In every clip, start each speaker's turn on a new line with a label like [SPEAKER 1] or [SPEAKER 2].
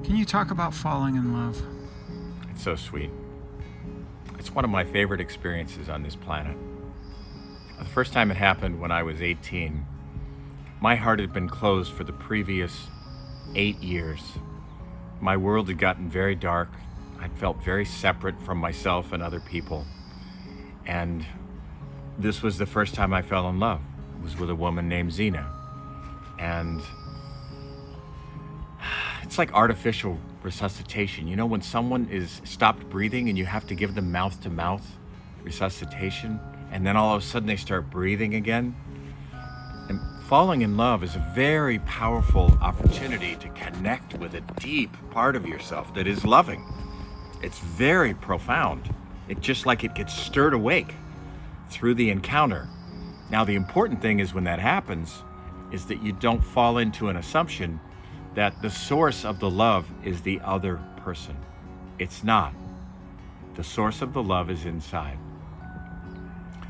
[SPEAKER 1] Can you talk about falling in love?
[SPEAKER 2] It's so sweet. It's one of my favorite experiences on this planet. The first time it happened when I was 18, my heart had been closed for the previous 8 years. My world had gotten very dark. I'd felt very separate from myself and other people. And this was the first time I fell in love. It was with a woman named Zena. And it's like artificial resuscitation. You know, when someone is stopped breathing and you have to give them mouth-to-mouth resuscitation, and then all of a sudden they start breathing again. And falling in love is a very powerful opportunity to connect with a deep part of yourself that is loving. It's very profound. It's just like it gets stirred awake through the encounter. Now, the important thing is when that happens is that you don't fall into an assumption that the source of the love is the other person. It's not. The source of the love is inside.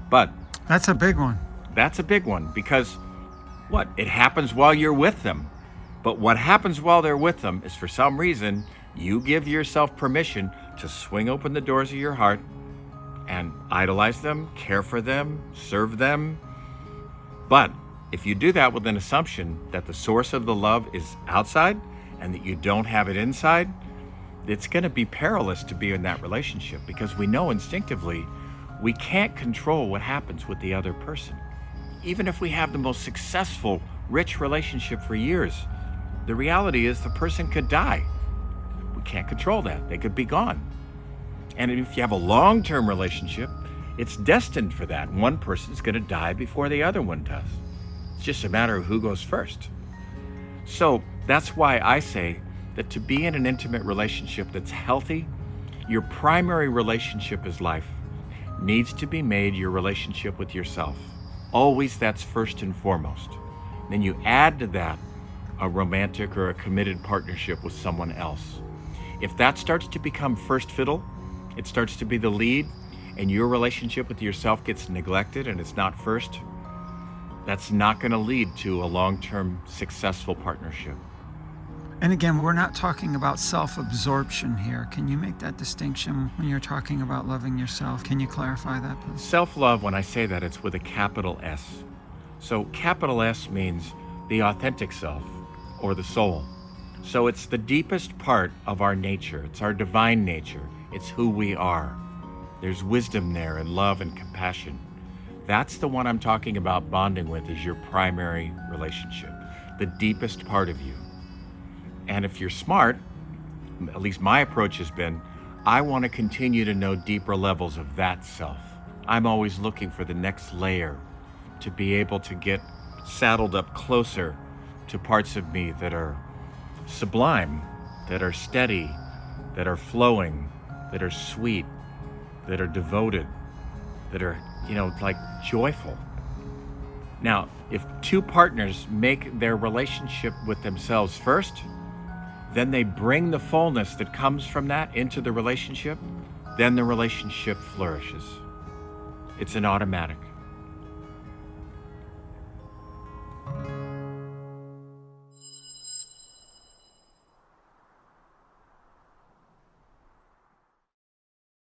[SPEAKER 2] But
[SPEAKER 1] That's a big one.
[SPEAKER 2] that's a big one because what? It happens while you're with them. But what happens while they're with them is for some reason, you give yourself permission to swing open the doors of your heart and idolize them, care for them, serve them. But if you do that with an assumption that the source of the love is outside and that you don't have it inside, it's going to be perilous to be in that relationship because we know instinctively we can't control what happens with the other person. Even if we have the most successful, rich relationship for years, the reality is the person could die. We can't control that. They could be gone. And if you have a long-term relationship, it's destined for that. One person's going to die before the other one does. It's just a matter of who goes first. So that's why I say that to be in an intimate relationship that's healthy, your primary relationship is life needs to be made your relationship with yourself. Always that's first and foremost. Then you add to that a romantic or a committed partnership with someone else. If that starts to become first fiddle, it starts to be the lead, and your relationship with yourself gets neglected and it's not first, that's not going to lead to a long-term successful partnership.
[SPEAKER 1] And again, we're not talking about self-absorption here. Can you make that distinction when you're talking about loving yourself? Can you clarify that, please?
[SPEAKER 2] Self-love, when I say that, it's with a capital S. So capital S means the authentic self or the soul. So it's the deepest part of our nature. It's our divine nature. It's who we are. There's wisdom there and love and compassion. That's the one I'm talking about bonding with as your primary relationship, the deepest part of you. And if you're smart, at least my approach has been, I want to continue to know deeper levels of that self. I'm always looking for the next layer to be able to get saddled up closer to parts of me that are sublime, that are steady, that are flowing, that are sweet, that are devoted, that are, like joyful. Now, if two partners make their relationship with themselves first, then they bring the fullness that comes from that into the relationship, then the relationship flourishes. It's an automatic.